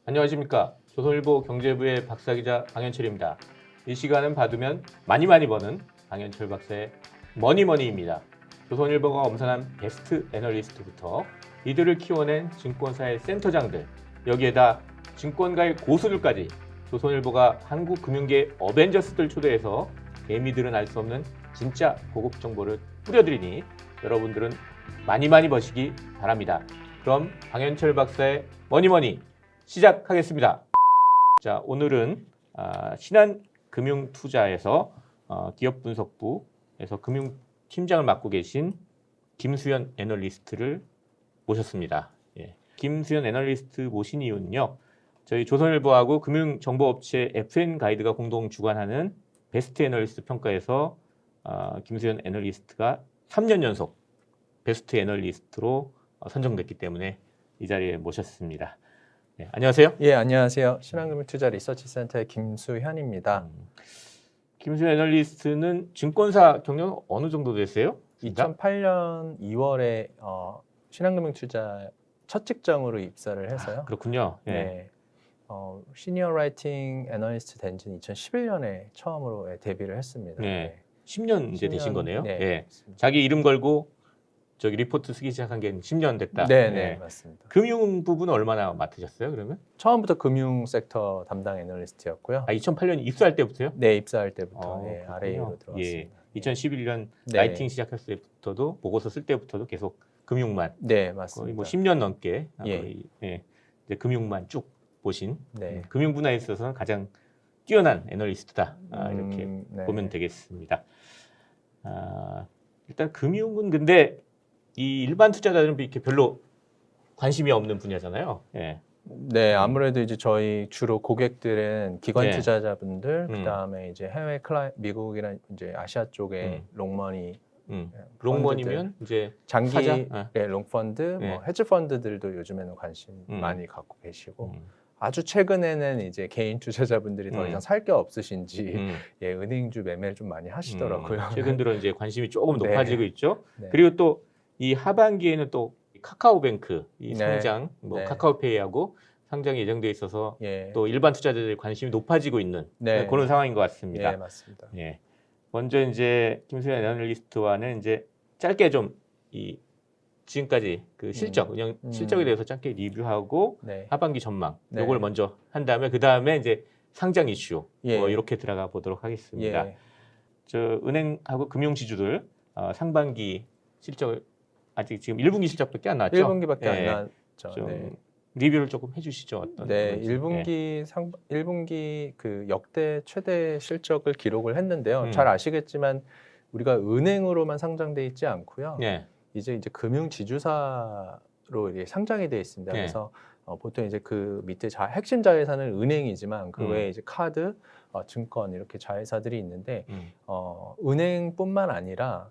안녕하십니까. 조선일보 경제부의 박사기자 강현철입니다. 이 시간은 받으면 많이 버는 강현철 박사의 머니머니입니다. 조선일보가 엄선한 베스트 애널리스트부터 이들을 키워낸 증권사의 센터장들, 여기에다 증권가의 고수들까지 조선일보가 한국 금융계 어벤져스들 초대해서 개미들은 알 수 없는 진짜 고급 정보를 뿌려드리니 여러분들은 많이 버시기 바랍니다. 그럼 강현철 박사의 머니머니 시작하겠습니다. 자, 오늘은 신한금융투자에서 기업분석부에서 금융팀장을 맡고 계신 김수현 애널리스트를 모셨습니다. 예. 김수현 애널리스트 모신 이유는요. 저희 조선일보하고 금융정보업체 FN가이드가 공동 주관하는 베스트 애널리스트 평가에서 김수현 애널리스트가 3년 연속 베스트 애널리스트로 선정됐기 때문에 이 자리에 모셨습니다. 네, 안녕하세요. 예, 안녕하세요. 신한금융투자 리서치센터의 김수현입니다. 김수현 애널리스트는 증권사 경력 어느 정도 됐어요? 2008년 2월에 신한금융투자 첫 직장으로 입사를 해서요. 그렇군요. 예. 네, 시니어 라이팅 애널리스트 된 지는 2011년에 처음으로 데뷔를 했습니다. 네. 10년 이제 되신 거네요. 네, 예. 맞습니다. 자기 이름 걸고 저기 리포트 쓰기 시작한 게 10년 됐다. 네, 예. 맞습니다. 금융 부분은 얼마나 맡으셨어요, 그러면? 처음부터 금융 섹터 담당 애널리스트였고요. 2008년 입사할 때부터요? 네, 입사할 때부터 그렇군요. RA로 들어왔습니다. 예. 2011년 네. 라이팅 시작했을 때부터도 보고서 쓸 때부터도 계속 금융만 네, 거의 맞습니다. 뭐 10년 넘게 예. 거의, 예. 이제 금융만 쭉 보신 네. 금융 분야에 있어서는 가장 뛰어난 애널리스트다 이렇게 네. 보면 되겠습니다. 일단 금융은 근데 이 일반 투자자들은 이렇게 별로 관심이 없는 분야잖아요. 예. 네, 아무래도 이제 저희 주로 고객들은 기관 네. 투자자분들, 그다음에 이제 해외 미국이나 이제 아시아 쪽에 롱머니, 롱머니면 이제 장기 사자? 롱펀드, 네. 뭐 헤지 펀드들도 요즘에는 관심 많이 갖고 계시고 음. 아주 최근에는 이제 개인 투자자분들이 더 이상 살 게 없으신지 예, 은행주 매매를 좀 많이 하시더라고요. 최근 들어 이제 관심이 조금 네. 높아지고 있죠. 네. 그리고 또 이 하반기에는 또 카카오뱅크 이 네. 상장, 뭐 네. 카카오페이하고 상장이 예정돼 있어서 예. 또 일반 투자자들의 관심이 높아지고 있는 네. 그런 상황인 것 같습니다. 예, 맞습니다. 예. 먼저 이제 김수현 애널리스트와는 이제 짧게 좀 이 지금까지 그 실적, 운영 실적에 대해서 짧게 리뷰하고 네. 하반기 전망 네. 요걸 먼저 한 다음에 그 다음에 이제 상장 이슈 예. 뭐 이렇게 들어가 보도록 하겠습니다. 예. 저 은행하고 금융지주들 상반기 실적 아직 지금 1분기 실적밖에 안 나왔죠. 1분기밖에 안 예. 나왔죠. 좀 네. 리뷰를 조금 해주시죠. 어떤 네, 건지. 1분기 그 역대 최대 실적을 기록을 했는데요. 음. 잘 아시겠지만 우리가 은행으로만 상장돼 있지 않고요. 예. 이제 금융 지주사로 이게 상장이 돼 있습니다. 네. 그래서 보통 이제 그 밑에 핵심 자회사는 은행이지만 그 외에 이제 카드, 증권 이렇게 자회사들이 있는데 은행뿐만 아니라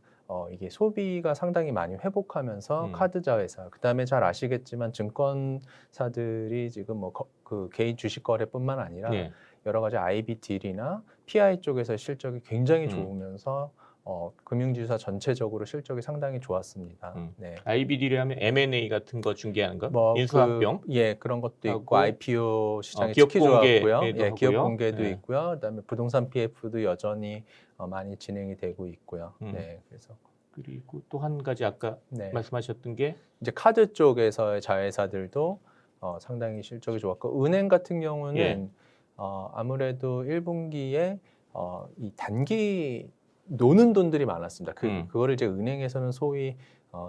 이게 소비가 상당히 많이 회복하면서 카드 자회사, 그다음에 잘 아시겠지만 증권사들이 지금 뭐 그 개인 주식 거래뿐만 아니라 예. 여러 가지 IB 딜이나 PI 쪽에서 실적이 굉장히 좋으면서 금융지주사 전체적으로 실적이 상당히 좋았습니다. 네. IBD를 하면 M&A 같은 거 중개하는 거, 뭐 인수합병, 예, 그런 것도 하고, 있고 IPO 시장이 기업 특히 좋았고요. 공개도 예, 기업 하고요. 공개도 네. 있고요. 그다음에 부동산 PF도 여전히 많이 진행이 되고 있고요. 네, 그래서 그리고 또 한 가지 아까 네. 말씀하셨던 게 이제 카드 쪽에서의 자회사들도 상당히 실적이 좋았고 은행 같은 경우는 예. 아무래도 1분기에 이 단기 노는 돈들이 많았습니다. 그거를 이제 은행에서는 소위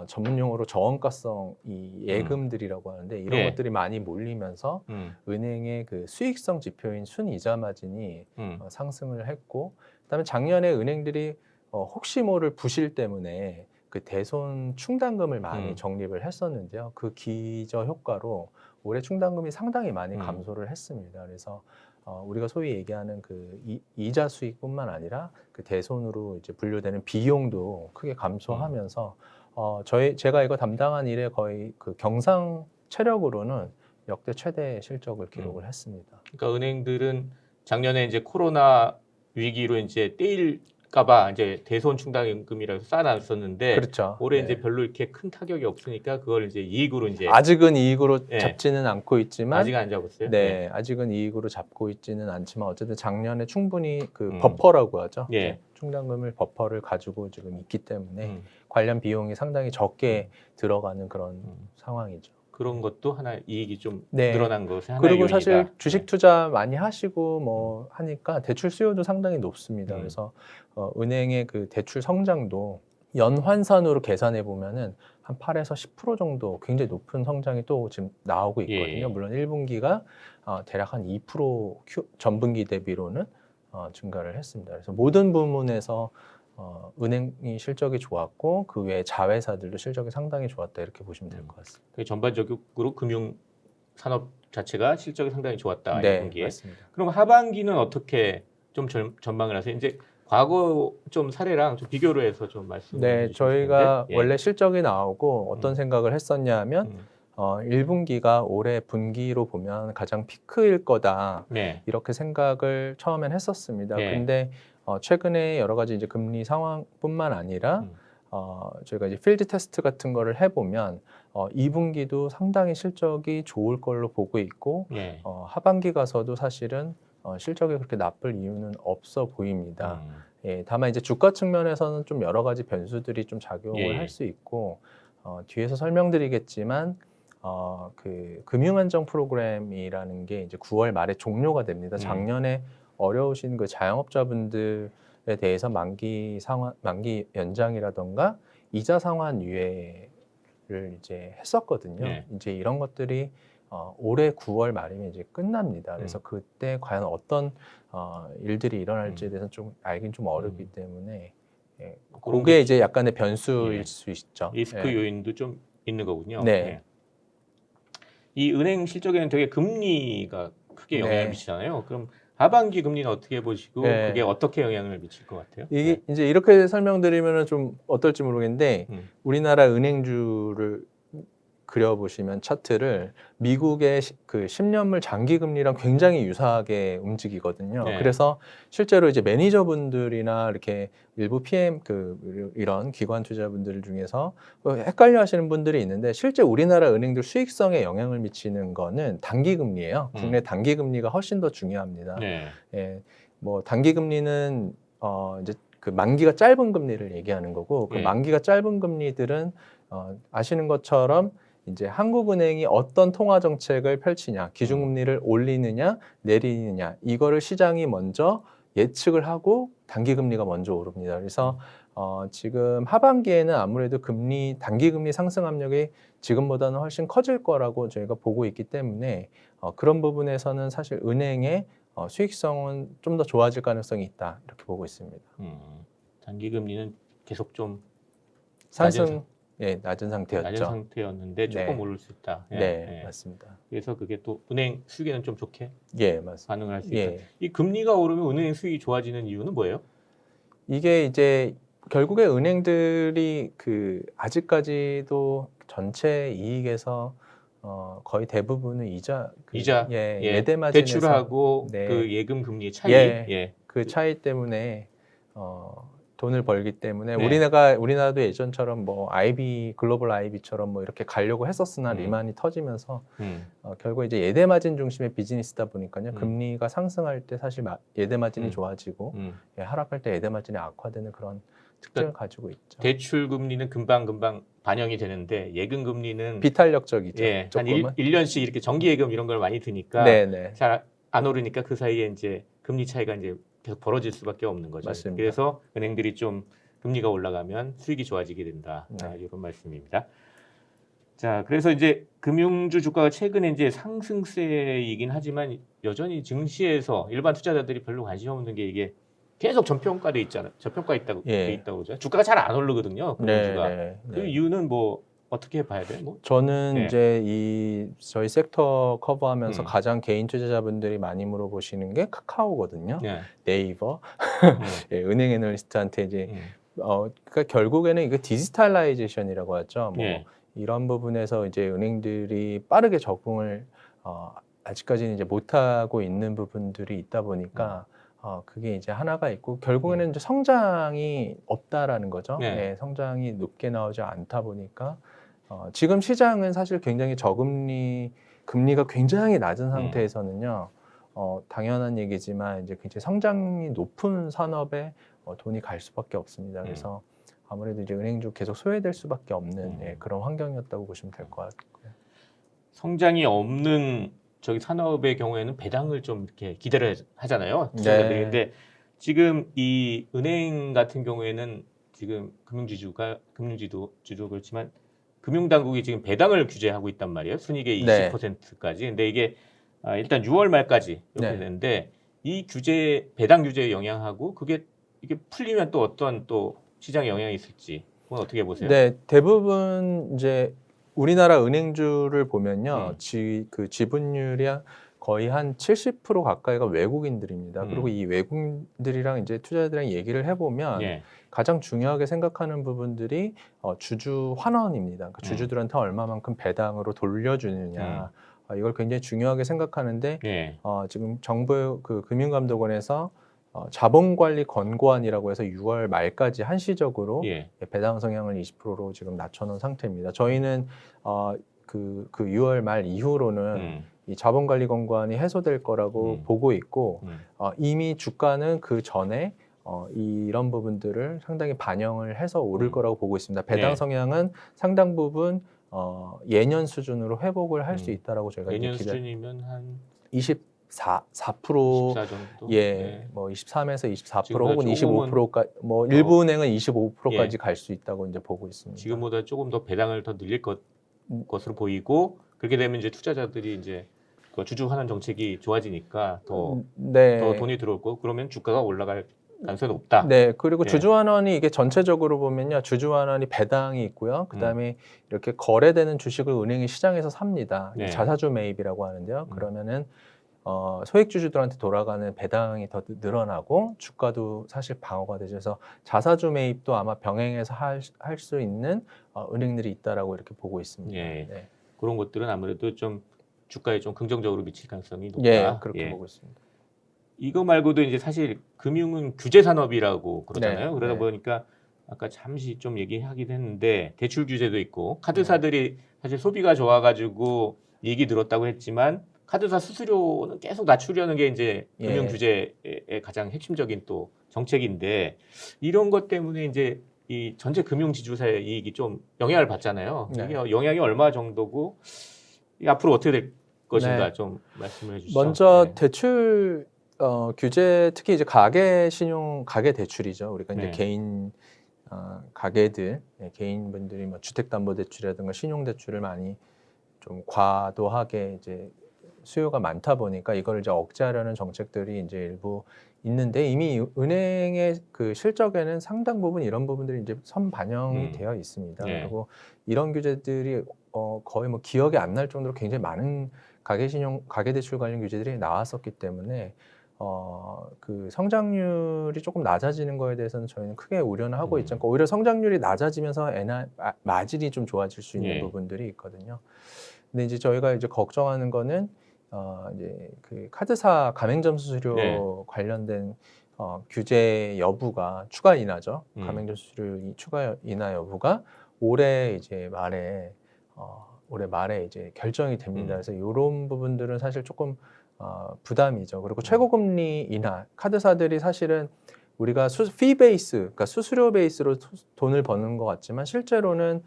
전문 용어로 저원가성 이 예금들이라고 하는데 이런 예. 것들이 많이 몰리면서 은행의 그 수익성 지표인 순이자 마진이 상승을 했고, 그다음에 작년에 은행들이 혹시 모를 부실 때문에 그 대손 충당금을 많이 적립을 했었는데요. 그 기저 효과로 올해 충당금이 상당히 많이 감소를 했습니다. 그래서 우리가 소위 얘기하는 그 이자 수익뿐만 아니라 그 대손으로 이제 분류되는 비용도 크게 감소하면서 제가 이거 담당한 일에 거의 그 경상 체력으로는 역대 최대 실적을 기록을 했습니다. 그러니까 은행들은 작년에 이제 코로나 위기로 이제 떼일 까봐 이제 대손 충당금이라고 쌓아놨었는데 그렇죠. 올해 네. 이제 별로 이렇게 큰 타격이 없으니까 그걸 이제 이익으로 이제 아직은 이익으로 예. 잡지는 않고 있지만 아직 안 잡았어요. 네, 아직은 이익으로 잡고 있지는 않지만 어쨌든 작년에 충분히 그 음. 버퍼라고 하죠. 예. 네, 충당금을 버퍼를 가지고 지금 있기 때문에 음. 관련 비용이 상당히 적게 들어가는 그런 음. 상황이죠. 그런 것도 하나 이익이 좀 네. 늘어난 것이 하나의 그리고 요인이다. 사실 주식 네. 투자 많이 하시고 뭐 하니까 대출 수요도 상당히 높습니다. 그래서 은행의 그 대출 성장도 연환산으로 계산해 보면은 한 8에서 10% 정도 굉장히 높은 성장이 또 지금 나오고 있거든요. 예. 물론 1분기가 대략 한 2% 전분기 대비로는 증가를 했습니다. 그래서 모든 부문에서 은행이 실적이 좋았고 그 외에 자회사들도 실적이 상당히 좋았다 이렇게 보시면 될 것 같습니다. 그 전반적으로 금융 산업 자체가 실적이 상당히 좋았다. 네, 1분기에. 맞습니다. 그럼 하반기는 어떻게 좀 전망을 하세요? 이제 과거 좀 사례랑 좀 비교를 해서 좀 말씀해 네, 주실 저희가 텐데. 예. 원래 실적이 나오고 어떤 생각을 했었냐면 1분기가 올해 분기로 보면 가장 피크일 거다 네. 이렇게 생각을 처음엔 했었습니다. 네. 근데 최근에 여러 가지 이제 금리 상황뿐만 아니라 저희가 이제 필드 테스트 같은 거를 해보면 2분기도 상당히 실적이 좋을 걸로 보고 있고 예. 하반기 가서도 사실은 실적이 그렇게 나쁠 이유는 없어 보입니다. 예, 다만 이제 주가 측면에서는 좀 여러 가지 변수들이 좀 작용을 예. 할 수 있고 뒤에서 설명드리겠지만 그 금융안정 프로그램이라는 게 이제 9월 말에 종료가 됩니다. 작년에 어려우신 그 자영업자분들에 대해서 만기 연장이라던가 이자 상환 유예를 이제 했었거든요. 네. 이제 이런 것들이 올해 9월 말이면 이제 끝납니다. 그래서 그때 과연 어떤 일들이 일어날지에 대해서는 좀 알긴 좀 어렵기 때문에 예, 그게 이제 약간의 변수일 예. 수 있죠. 리스크 예. 요인도 좀 있는 거군요. 네. 예. 이 은행 실적에는 되게 금리가 크게 영향을 네. 미치잖아요. 그럼 하반기 금리는 어떻게 보시고 네. 그게 어떻게 영향을 미칠 것 같아요? 이게 이제 이렇게 설명드리면은 좀 어떨지 모르겠는데 우리나라 은행주를 그려보시면 차트를 미국의 그 10년물 장기 금리랑 굉장히 유사하게 움직이거든요. 네. 그래서 실제로 이제 매니저분들이나 이렇게 일부 PM 이런 기관 투자분들 중에서 헷갈려 하시는 분들이 있는데 실제 우리나라 은행들 수익성에 영향을 미치는 거는 단기 금리예요. 국내 단기 금리가 훨씬 더 중요합니다. 네. 예, 뭐 단기 금리는 이제 그 만기가 짧은 금리를 얘기하는 거고 그 네. 만기가 짧은 금리들은 아시는 것처럼 이제 한국은행이 어떤 통화 정책을 펼치냐, 기준금리를 올리느냐, 내리느냐, 이거를 시장이 먼저 예측을 하고 단기금리가 먼저 오릅니다. 그래서 지금 하반기에는 아무래도 단기금리 상승 압력이 지금보다는 훨씬 커질 거라고 저희가 보고 있기 때문에 그런 부분에서는 사실 은행의 수익성은 좀 더 좋아질 가능성이 있다 이렇게 보고 있습니다. 단기 금리는 계속 좀 상승 낮은 상태였죠. 낮은 상태였는데 조금 네. 오를 수 있다. 예, 네, 예. 맞습니다. 그래서 그게 또 은행 수익에는 좀 좋게 예, 맞습니다. 반응을 할 수 있다. 예. 이 금리가 오르면 은행 수익이 좋아지는 이유는 뭐예요? 이게 이제 결국에 은행들이 그 아직까지도 전체 이익에서 거의 대부분은 이자 예대 마진에서 대출하고 네. 그 예금 금리의 차이. 예. 그 차이 때문에 돈을 벌기 때문에 네. 우리나라도 예전처럼 뭐 글로벌 IB처럼 뭐 이렇게 가려고 했었으나 리만이 터지면서 결국 이제 예대 마진 중심의 비즈니스다 보니까요. 금리가 상승할 때 사실 예대 마진이 좋아지고 하락할 때 예대 마진이 악화되는 그런 특징을 가지고 있죠. 대출 금리는 금방 반영이 되는데 예금 금리는 비탄력적이죠. 예, 한 조금은. 1년씩 이렇게 정기 예금 이런 걸 많이 드니까 네네. 잘 안 오르니까 그 사이에 이제 금리 차이가 이제 계속 벌어질 수밖에 없는 거죠. 맞습니다. 그래서 은행들이 좀 금리가 올라가면 수익이 좋아지게 된다. 네. 이런 말씀입니다. 자, 그래서 이제 금융주 주가가 최근에 이제 상승세이긴 하지만 여전히 증시에서 일반 투자자들이 별로 관심 없는 게 이게 계속 저평가돼 있잖아요. 저평가 있다고 예. 돼 있다고 그러죠. 주가가 잘 안 오르거든요. 금융주가. 네. 그 이유는 뭐 어떻게 봐야 돼요? 뭐? 저는 네. 이제 저희 섹터 커버하면서 음. 가장 개인 투자자분들이 많이 물어보시는 게 카카오거든요. 네. 네이버, 네. 예, 은행 애널리스트한테 이제 그러니까 결국에는 이거 디지털라이제이션이라고 하죠. 뭐 네. 이런 부분에서 이제 은행들이 빠르게 적응을 아직까지는 이제 못하고 있는 부분들이 있다 보니까 그게 이제 하나가 있고 결국에는 이제 성장이 없다라는 거죠. 네. 예, 성장이 높게 나오지 않다 보니까 지금 시장은 사실 굉장히 금리가 굉장히 낮은 상태에서는요. 당연한 얘기지만 이제 굉장히 성장이 높은 산업에 돈이 갈 수밖에 없습니다. 그래서 아무래도 이제 은행주 계속 소외될 수밖에 없는 예, 그런 환경이었다고 보시면 될 것 같고요. 성장이 없는 저기 산업의 경우에는 배당을 좀 이렇게 기대를 하잖아요. 투자자들이. 네. 근데 지금 이 은행 같은 경우에는 지금 금융지도 그렇지만 금융당국이 지금 배당을 규제하고 있단 말이에요. 순이익의 네. 20%까지. 근데 이게 일단 6월 말까지 이렇게 네. 되는데 이 배당 규제의 영향하고 이게 풀리면 또 어떤 또 시장에 영향이 있을지 그건 어떻게 보세요? 네, 대부분 이제 우리나라 은행주를 보면요, 그 지분율이 거의 한 70% 가까이가 외국인들입니다. 그리고 이 외국인들이랑 이제 투자자들이랑 얘기를 해보면 예. 가장 중요하게 생각하는 부분들이 주주 환원입니다. 그러니까 주주들한테 얼마만큼 배당으로 돌려주느냐. 이걸 굉장히 중요하게 생각하는데 예. 지금 정부 그 금융감독원에서 자본관리 권고안이라고 해서 6월 말까지 한시적으로 예. 배당 성향을 20%로 지금 낮춰놓은 상태입니다. 저희는 그 6월 말 이후로는 이 자본관리 권고안이 해소될 거라고 보고 있고 이미 주가는 그 전에 이런 부분들을 상당히 반영을 해서 오를 거라고 보고 있습니다. 배당 네. 성향은 상당 부분 예년 수준으로 회복을 할 수 있다라고 저희가 예년 이제 수준이면 한 24% 24 정도? 예, 네. 뭐 23에서 24% 지금보다 혹은 조금은 25%까지 뭐 일부 은행은 25%까지 예. 갈 수 있다고 이제 보고 있습니다. 지금보다 조금 더 배당을 더 늘릴 것으로 보이고 그렇게 되면 이제 투자자들이 이제 그 주주 환원 정책이 좋아지니까 더 네. 돈이 들어올 거고 그러면 주가가 올라갈 가능성이 높다. 네, 그리고 예. 주주환원이 이게 전체적으로 보면요, 주주환원이 배당이 있고요. 그다음에 이렇게 거래되는 주식을 은행이 시장에서 삽니다. 네. 자사주 매입이라고 하는데요. 그러면은 소액 주주들한테 돌아가는 배당이 더 늘어나고 주가도 사실 방어가 되죠. 그래서 자사주 매입도 아마 병행해서 할 수 있는 은행들이 있다라고 이렇게 보고 있습니다. 예. 네. 그런 것들은 아무래도 좀 주가에 좀 긍정적으로 미칠 가능성이 높다. 예, 그렇게 예. 보고 있습니다. 이거 말고도 이제 사실 금융은 규제 산업이라고 그러잖아요. 네, 그러다 네. 보니까 아까 잠시 좀 얘기하긴 했는데 대출 규제도 있고 카드사들이 사실 소비가 좋아가지고 얘기 들었다고 했지만 카드사 수수료는 계속 낮추려는 게 이제 예. 금융 규제의 가장 핵심적인 또 정책인데 이런 것 때문에 이제 이 전체 금융 지주사의 이익이 좀 영향을 받잖아요. 네. 이게 영향이 얼마 정도고 이 앞으로 어떻게 될 것인가 네. 좀 말씀을 해주시죠. 먼저 네. 대출 규제 특히 이제 가계 대출이죠. 우리가 이제 네. 개인 가게들, 개인분들이 뭐 주택담보대출이라든가 신용대출을 많이 좀 과도하게 이제 수요가 많다 보니까 이걸 이제 억제하려는 정책들이 이제 일부 있는데 이미 은행의 그 실적에는 상당 부분 이런 부분들이 이제 선반영이 되어 있습니다. 네. 그리고 이런 규제들이 거의 뭐 기억이 안 날 정도로 굉장히 많은 가계대출 관련 규제들이 나왔었기 때문에 그 성장률이 조금 낮아지는 거에 대해서는 저희는 크게 우려는 하고 있지 않고 오히려 성장률이 낮아지면서 마진이 좀 좋아질 수 있는 예. 부분들이 있거든요. 근데 이제 저희가 이제 걱정하는 거는 이제 그 카드사 가맹점 수수료 네. 관련된 규제 여부가 추가 인하죠. 가맹점 수수료 추가 인하 여부가 올해 말에 이제 결정이 됩니다. 그래서 이런 부분들은 사실 조금 부담이죠. 그리고 최고금리 인하, 카드사들이 사실은 우리가 피 베이스, 그러니까 수수료 베이스로 돈을 버는 것 같지만 실제로는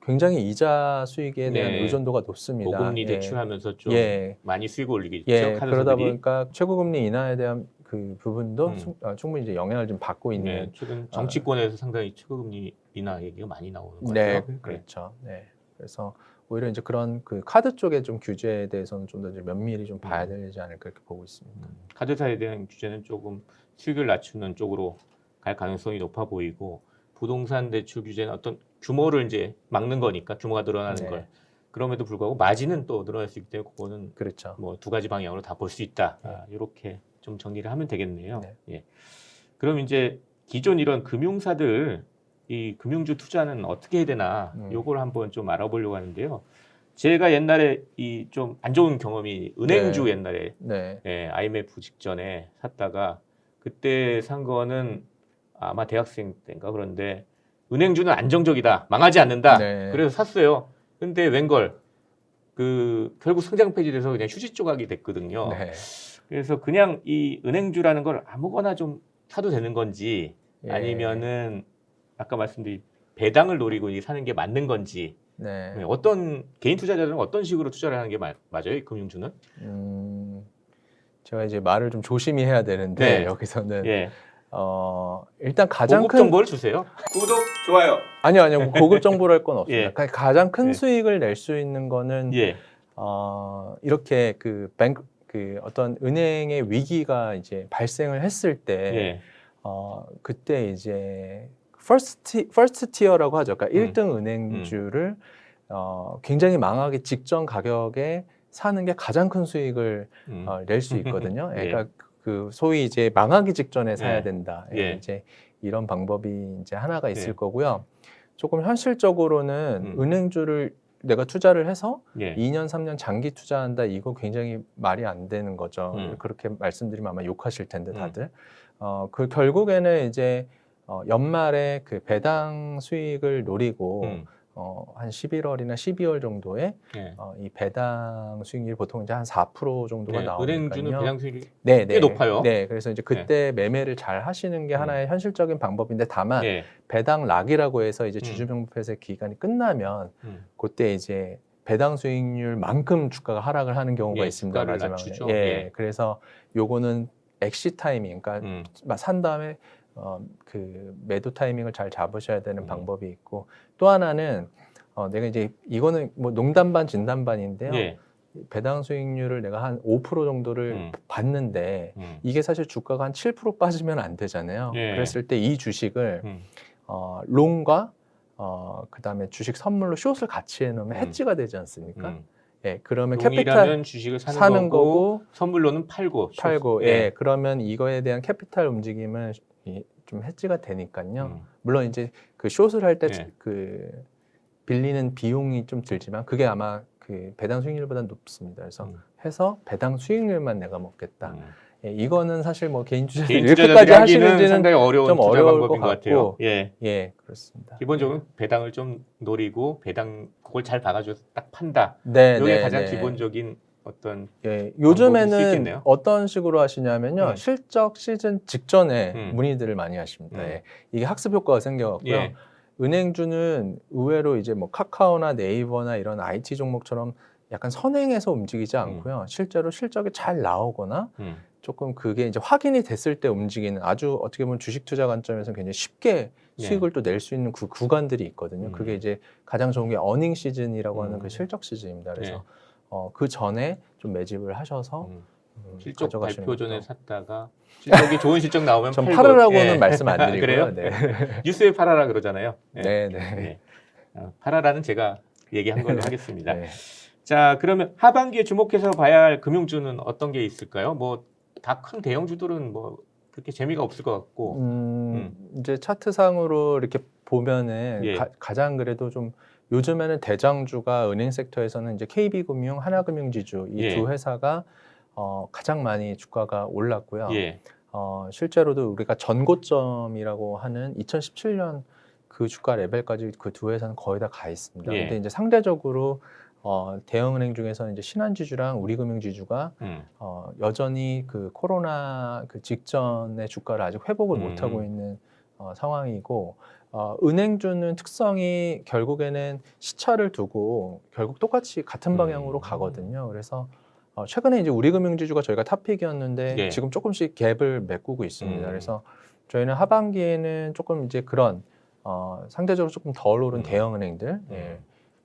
굉장히 이자 수익에 대한 네. 의존도가 높습니다. 고금리 예. 대출하면서 좀 예. 많이 수익을 올리겠죠. 예, 카드사들이. 그러다 보니까 최고금리 인하에 대한 그 부분도 충분히 이제 영향을 좀 받고 있는. 네, 최근 정치권에서 상당히 최고금리 인하 얘기가 많이 나오는 것 네, 같아요. 그렇죠. 네. 그래서 오히려 이제 그런 그 카드 쪽에 좀 규제에 대해서는 좀 더 면밀히 좀 봐야 되지 않을까 이렇게 보고 있습니다. 카드사에 대한 규제는 조금 수익을 낮추는 쪽으로 갈 가능성이 높아 보이고 부동산 대출 규제는 어떤 규모를 이제 막는 거니까 규모가 늘어나는 네. 걸. 그럼에도 불구하고 마진은 또 늘어날 수 있기 때문에 그거는 그렇죠. 뭐 두 가지 방향으로 다 볼 수 있다. 네. 이렇게 좀 정리를 하면 되겠네요. 네. 예. 그럼 이제 기존 이런 금융사들 이 금융주 투자는 어떻게 해야 되나 요걸 한번 좀 알아보려고 하는데요. 제가 옛날에 이 좀 안 좋은 경험이 은행주 네. 옛날에 네. IMF 직전에 샀다가 그때 산 거는 아마 대학생 때인가 그런데 은행주는 안정적이다, 망하지 않는다. 네. 그래서 샀어요. 근데 웬걸 결국 상장 폐지돼서 그냥 휴지 조각이 됐거든요. 네. 그래서 그냥 이 은행주라는 걸 아무거나 좀 사도 되는 건지 예. 아니면은 아까 말씀드린 배당을 노리고 사는 게 맞는 건지 네. 어떤 개인 투자자들은 어떤 식으로 투자를 하는 게 맞아요? 이 금융주는? 제가 이제 말을 좀 조심히 해야 되는데 네. 여기서는 예. 일단 가장 고급 큰 정보를 주세요. 구독, 좋아요. 아니요 고급 정보를 할 건 없습니다. 예. 가장 큰 예. 수익을 낼 수 있는 거는 예. 이렇게 그 어떤 은행의 위기가 이제 발생을 했을 때 예. 그때 이제 퍼스트 티어라고 하죠. 그러니까 1등 은행주를 굉장히 망하기 직전 가격에 사는 게 가장 큰 수익을 낼 수 있거든요. 예. 그러니까 그 소위 이제 망하기 직전에 사야 예. 된다. 예. 이제 이런 방법이 이제 하나가 있을 예. 거고요. 조금 현실적으로는 음. 은행주를 내가 투자를 해서 예. 2년, 3년 장기 투자한다. 이거 굉장히 말이 안 되는 거죠. 그렇게 말씀드리면 아마 욕하실 텐데 다들. 그 결국에는 이제 연말에 그 배당 수익을 노리고 한 11월이나 12월 정도에 예. 이 배당 수익률이 보통 이제 한 4% 정도가 네. 나오니까요. 은행주는 배당 수익이 네, 꽤 높아요. 네, 그래서 이제 그때 매매를 잘 하시는 게 하나의 현실적인 방법인데 다만 예. 배당 락이라고 해서 이제 주주병법회사의 기간이 끝나면 그때 이제 배당 수익률만큼 주가가 하락을 하는 경우가 예, 있습니다. 주가를 마지막에. 낮추죠. 예, 예. 그래서 요거는 엑시 타이밍, 그러니까 산 다음에 그 매도 타이밍을 잘 잡으셔야 되는 방법이 있고 또 하나는 내가 이제 이거는 뭐 농담 반 진담 반인데요. 예. 배당 수익률을 내가 한 5% 정도를 봤는데 이게 사실 주가가 한 7% 빠지면 안 되잖아요. 예. 그랬을 때 이 주식을 롱과 그다음에 주식 선물로 숏을 같이 해놓으면 해지가 되지 않습니까? 예, 그러면 롱이라면 캐피탈 주식을 사는 거고 선물로는 팔고 예, 그러면 이거에 대한 캐피탈 움직임은 좀 해지가 되니까요. 물론 이제 그 숏을 할 때 그 빌리는 비용이 좀 들지만 그게 아마 그 배당 수익률보다 높습니다. 그래서 해서 배당 수익률만 내가 먹겠다. 예, 이거는 사실 뭐 개인 투자자들이 이렇게까지 하시는지는 상당히 어려운 좀 투자 어려울 방법인 것 같아요. 예. 예, 그렇습니다. 기본적으로 배당을 좀 노리고 그걸 잘 봐가지고 딱 판다. 네, 이게 가장 기본적인 어떤 예, 수 요즘에는 있겠네요. 어떤 식으로 하시냐면요. 실적 시즌 직전에 문의들을 많이 하십니다. 예. 이게 학습 효과가 생겨갖고요. 예. 은행주는 의외로 이제 뭐 카카오나 네이버나 이런 IT 종목처럼 약간 선행해서 움직이지 않고요. 실제로 실적이 잘 나오거나 조금 그게 이제 확인이 됐을 때 움직이는 아주 어떻게 보면 주식 투자 관점에서 굉장히 쉽게 수익을 또 낼 수 있는 그 구간들이 있거든요. 그게 이제 가장 좋은 게 어닝 시즌이라고 하는 그 실적 시즌입니다. 그래서 그 전에 좀 매집을 하셔서 실적 가져가시는 발표 전에 것도. 샀다가 실적이 좋은 실적 나오면 전 팔고. 팔으라고는 말씀 안 드리고요. 그래요? 네. 뉴스에 팔아라 그러잖아요. 네. 예. 팔아라는 제가 얘기한 걸로 하겠습니다. 네. 자, 그러면 하반기에 주목해서 봐야 할 금융주는 어떤 게 있을까요? 뭐 다 큰 대형주들은 뭐 그렇게 재미가 없을 것 같고. 이제 차트상으로 이렇게 보면은 가장 그래도 좀 요즘에는 대장주가 은행 섹터에서는 이제 KB금융, 하나금융지주 이 두 회사가 가장 많이 주가가 올랐고요. 실제로도 우리가 전고점이라고 하는 2017년 그 주가 레벨까지 그 두 회사는 거의 다 가 있습니다. 근데 이제 상대적으로 대형은행 중에서는 이제 신한지주랑 우리금융지주가 여전히 그 코로나 그 직전의 주가를 아직 회복을 못하고 있는 상황이고 은행주는 특성이 결국에는 시차를 두고 결국 똑같이 같은 방향으로 가거든요. 그래서 최근에 이제 우리금융지주가 저희가 탑픽이었는데 지금 조금씩 갭을 메꾸고 있습니다. 그래서 저희는 하반기에는 조금 이제 그런 상대적으로 조금 덜 오른 대형은행들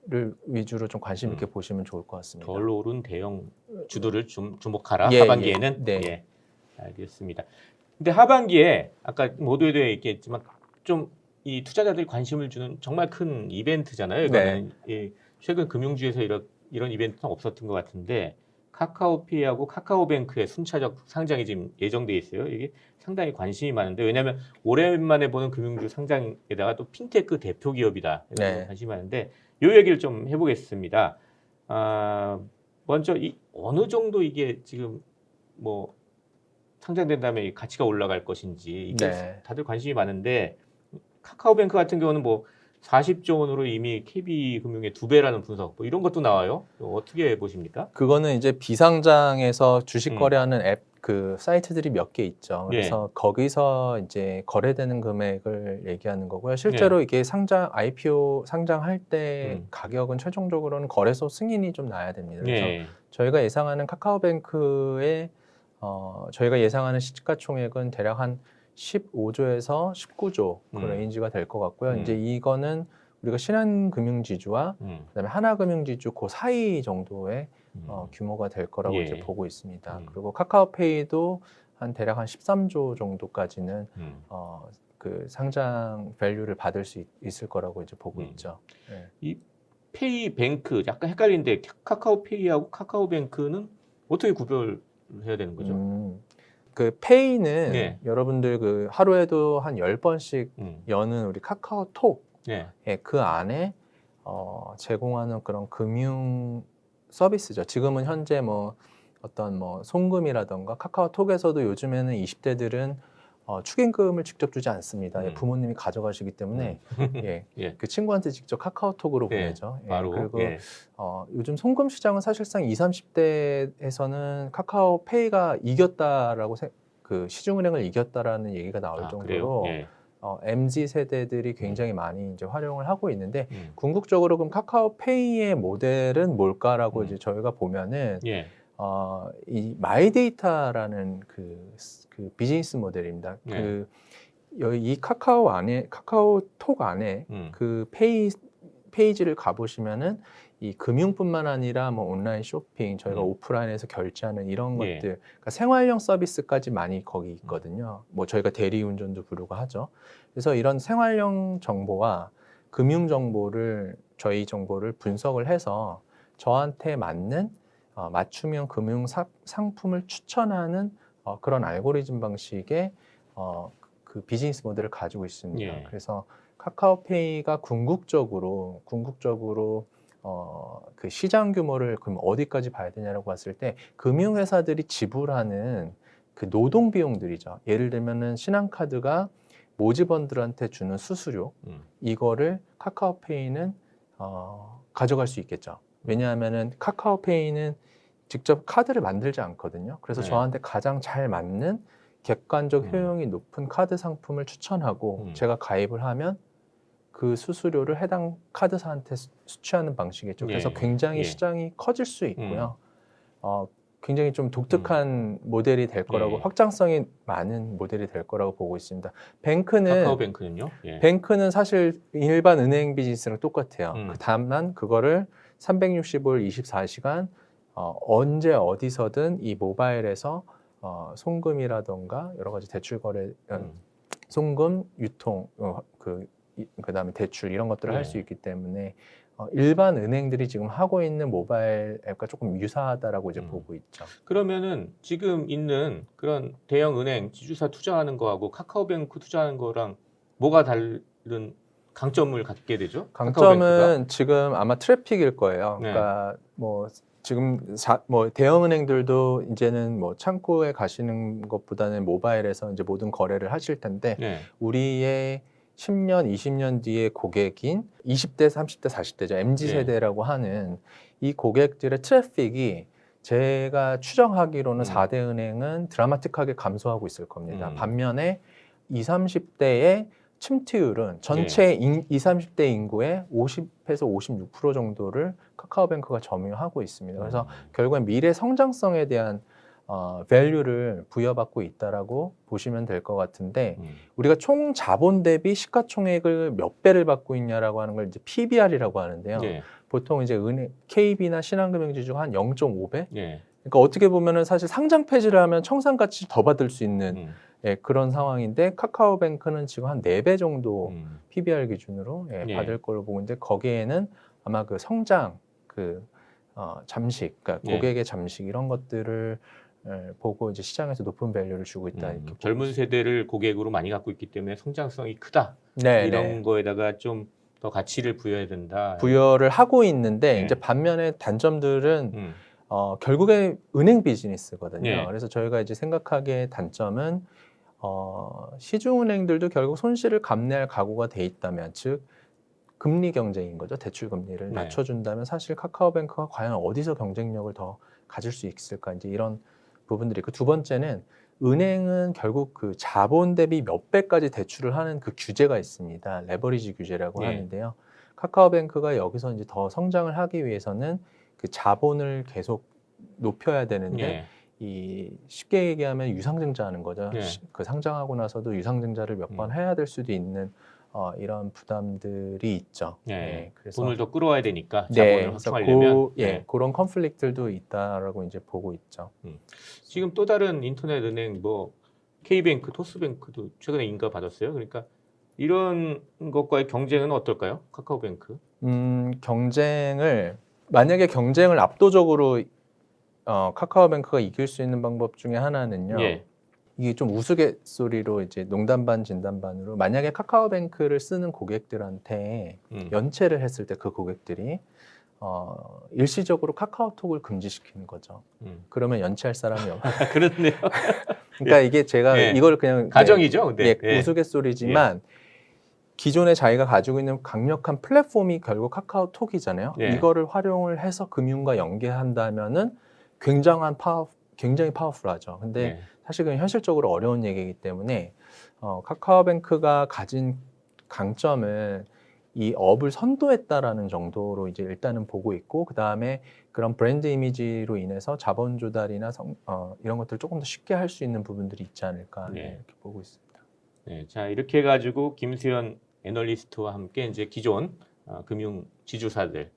를 위주로 좀 관심 있게 보시면 좋을 것 같습니다. 덜 오른 대형 주들을 좀 주목하라. 예, 하반기에는. 예. 예. 알겠습니다. 근데 하반기에 아까 모두에도 얘기했지만 좀 이 투자자들이 관심을 주는 정말 큰 이벤트잖아요. 이거는 최근 금융주에서 이런 이벤트는 없었던 것 같은데 카카오페이하고 카카오뱅크의 순차적 상장이 지금 예정돼 있어요. 이게 상당히 관심이 많은데 왜냐하면 오랜만에 보는 금융주 상장에다가 또 핀테크 대표 기업이다. 관심이 많은데 이 얘기를 좀 해보겠습니다. 먼저 어느 정도 이게 지금 뭐 상장된 다음에 이 가치가 올라갈 것인지 이게 네. 다들 관심이 많은데 카카오뱅크 같은 경우는 뭐 40조 원으로 이미 KB금융의 2배라는 분석 뭐 이런 것도 나와요. 어떻게 보십니까? 그거는 이제 비상장에서 주식 음. 거래하는 앱 그 사이트들이 몇 개 있죠. 예. 그래서 거기서 이제 거래되는 금액을 얘기하는 거고요. 실제로 이게 IPO 상장할 때 가격은 최종적으로는 거래소 승인이 좀 나야 됩니다. 그래서 예. 저희가 예상하는 카카오뱅크의 저희가 예상하는 시가총액은 대략 한 15조에서 19조 그 레인지가 될 것 같고요. 이제 이거는 우리가 신한금융지주와 그다음에 하나금융지주 그 사이 정도의 규모가 될 거라고 예. 이제 보고 있습니다. 그리고 카카오페이도 한 대략 한 13조 정도까지는 그 상장 밸류를 받을 수 있을 거라고 이제 보고 있죠. 네. 이 페이뱅크 약간 헷갈리는데 카카오페이하고 카카오뱅크는 어떻게 구별해야 되는 거죠? 그 페이는 네. 여러분들 그 하루에도 한 10번씩 여는 우리 카카오톡 네. 그 안에 제공하는 그런 금융 서비스죠. 지금은 현재 뭐 어떤 뭐 송금이라던가 카카오톡에서도 요즘에는 20대들은 축의금을 직접 주지 않습니다. 부모님이 가져가시기 때문에 예, 예. 그 친구한테 직접 카카오톡으로 예, 보내죠. 예, 바로. 그리고 예. 요즘 송금 시장은 사실상 20, 30대에서는 카카오페이가 이겼다라고 그 시중은행을 이겼다라는 얘기가 나올 정도로 예. MZ 세대들이 굉장히 많이 이제 활용을 하고 있는데 궁극적으로 그럼 카카오페이의 모델은 뭘까라고 이제 저희가 보면은 예. 이 마이데이터라는 그 비즈니스 모델입니다. 네. 이 카카오톡 안에 그 페이지를 가보시면은 이 금융뿐만 아니라 뭐 온라인 쇼핑, 저희가 오프라인에서 결제하는 이런 예. 것들, 그러니까 생활형 서비스까지 많이 거기 있거든요. 뭐 저희가 대리운전도 부르고 하죠. 그래서 이런 생활형 정보와 금융 정보를 저희 정보를 분석을 해서 저한테 맞는 맞춤형 금융 상품을 추천하는 그런 알고리즘 방식의 그 비즈니스 모델을 가지고 있습니다. 예. 그래서 카카오페이가 궁극적으로 그 시장 규모를 그럼 어디까지 봐야 되냐라고 봤을 때 금융회사들이 지불하는 그 노동 비용들이죠. 예를 들면은 신한카드가 모직원들한테 주는 수수료 이거를 카카오페이는 가져갈 수 있겠죠. 왜냐하면은 카카오페이는 직접 카드를 만들지 않거든요. 그래서 네. 저한테 가장 잘 맞는 객관적 효용이 높은 카드 상품을 추천하고 제가 가입을 하면 그 수수료를 해당 카드사한테 수취하는 방식이죠. 그래서 예. 굉장히 예. 시장이 커질 수 있고요. 굉장히 좀 독특한 모델이 될 거라고 예. 확장성이 많은 모델이 될 거라고 보고 있습니다. 카카오뱅크는요? 예. 뱅크는 사실 일반 은행 비즈니스랑 똑같아요. 다만 그거를 365일 24시간 언제 어디서든 이 모바일에서 송금이라던가 여러 가지 대출 거래, 송금, 유통, 그다음에 대출 이런 것들을 할 수 있기 때문에 일반 은행들이 지금 하고 있는 모바일 앱과 조금 유사하다라고 이제 보고 있죠. 그러면은 지금 있는 그런 대형 은행 지주사 투자하는 거하고 카카오뱅크 투자하는 거랑 뭐가 다른 강점을 갖게 되죠? 강점은 카카오뱅크가? 지금 아마 트래픽일 거예요. 네. 그러니까 뭐 지금 뭐 대형 은행들도 이제는 뭐 창구에 가시는 것보다는 모바일에서 이제 모든 거래를 하실 텐데 네. 우리의 10년, 20년 뒤의 고객인 20대, 30대, 40대죠. MZ 세대라고 하는 이 고객들의 트래픽이 제가 추정하기로는 4대 은행은 드라마틱하게 감소하고 있을 겁니다. 반면에 20, 30대의 침투율은 전체 20, 30대 인구의 50에서 56% 정도를 카카오뱅크가 점유하고 있습니다. 그래서 결국엔 미래 성장성에 대한 밸류를 부여받고 있다라고 보시면 될 것 같은데 우리가 총 자본 대비 시가총액을 몇 배를 받고 있냐라고 하는 걸 이제 PBR이라고 하는데요. 네. 보통 이제 KB나 신한금융지주가 한 0.5배. 네. 그러니까 어떻게 보면은 사실 상장 폐지를 하면 청산가치 더 받을 수 있는 그런 상황인데 카카오뱅크는 지금 한 4배 정도 PBR 기준으로 받을 걸로 보고 있는데 거기에는 아마 그 성장, 잠식, 그러니까 고객의 잠식 이런 것들을 보고 이제 시장에서 높은 밸류를 주고 있다. 이렇게 젊은 세대를 고객으로 많이 갖고 있기 때문에 성장성이 크다. 네, 이런 거에다가 좀 더 가치를 부여해야 된다. 부여를 하고 있는데 이제 반면에 단점들은 결국에 은행 비즈니스거든요. 예. 그래서 저희가 이제 생각하기에 단점은 시중은행들도 결국 손실을 감내할 각오가 돼 있다면, 즉 금리 경쟁인 거죠. 대출 금리를 네. 낮춰준다면 사실 카카오뱅크가 과연 어디서 경쟁력을 더 가질 수 있을까, 이제 이런 부분들이 있고, 두 번째는 은행은 결국 그 자본 대비 몇 배까지 대출을 하는 그 규제가 있습니다. 레버리지 규제라고 예. 하는데요. 카카오뱅크가 여기서 이제 더 성장을 하기 위해서는 그 자본을 계속 높여야 되는데, 예. 이 쉽게 얘기하면 유상증자하는 거죠. 예. 그 상장하고 나서도 유상증자를 몇 번 해야 될 수도 있는 이런 부담들이 있죠. 예. 네, 그래서 돈을 더 끌어와야 되니까 네, 자본을 그래서 확충하려면 그런 컨플릭트도 있다라고 이제 보고 있죠. 지금 또 다른 인터넷 은행 뭐 K뱅크, 토스뱅크도 최근에 인가 받았어요. 그러니까 이런 것과의 경쟁은 어떨까요? 카카오뱅크. 만약에 경쟁을 압도적으로 카카오뱅크가 이길 수 있는 방법 중에 하나는요. 예. 이게 좀 우스갯소리로 이제 농담 반 진담 반으로, 만약에 카카오뱅크를 쓰는 고객들한테 연체를 했을 때 그 고객들이 일시적으로 카카오톡을 금지시키는 거죠. 그러면 연체할 사람이 없어요. 그렇네요. 그러니까 이게 제가 예. 이걸 그냥 가정이죠. 근데 우스갯소리지만 기존에 자기가 가지고 있는 강력한 플랫폼이 결국 카카오톡이잖아요. 예. 이거를 활용을 해서 금융과 연계한다면은 굉장히 파워풀하죠. 근데 예. 사실 그건 현실적으로 어려운 얘기이기 때문에 카카오뱅크가 가진 강점은 이 업을 선도했다라는 정도로 이제 일단은 보고 있고, 그 다음에 그런 브랜드 이미지로 인해서 자본 조달이나 이런 것들을 조금 더 쉽게 할 수 있는 부분들이 있지 않을까 이렇게 보고 있습니다. 네, 자 이렇게 해가지고 김수현 애널리스트와 함께 이제 기존 금융 지주사들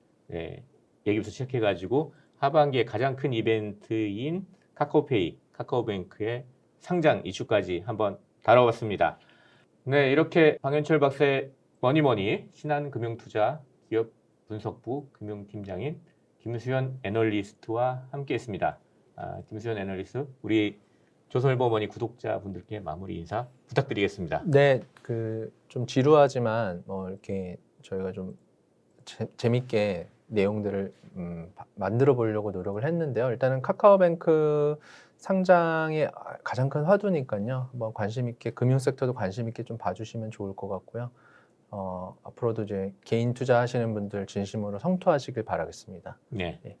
얘기부터 시작해가지고 하반기에 가장 큰 이벤트인 카카오페이, 카카오뱅크의 상장 이슈까지 한번 다뤄봤습니다. 네, 이렇게 방현철 박사의 머니머니 신한금융투자 기업 분석부 금융팀장인 김수현 애널리스트와 함께했습니다. 김수현 애널리스트, 우리 조선일보 머니 구독자분들께 마무리 인사 부탁드리겠습니다. 네, 좀 지루하지만 이렇게 저희가 좀 재밌게 내용들을 만들어 보려고 노력을 했는데요. 일단은 카카오뱅크 상장의 가장 큰 화두니까요. 한번 관심 있게, 금융 섹터도 관심 있게 좀 봐주시면 좋을 것 같고요. 앞으로도 이제 개인 투자하시는 분들 진심으로 성투하시길 바라겠습니다. 네.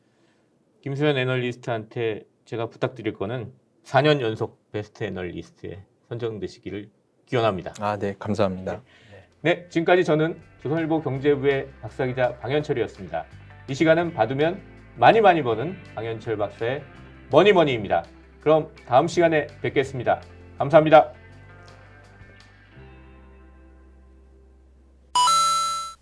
김수현 애널리스트한테 제가 부탁드릴 거는 4년 연속 베스트 애널리스트에 선정되시기를 기원합니다. 네, 감사합니다. 네, 지금까지 저는 조선일보 경제부의 박사기자 방현철이었습니다. 이 시간은 받으면 많이 버는 방현철 박사의 머니머니입니다. 그럼 다음 시간에 뵙겠습니다. 감사합니다.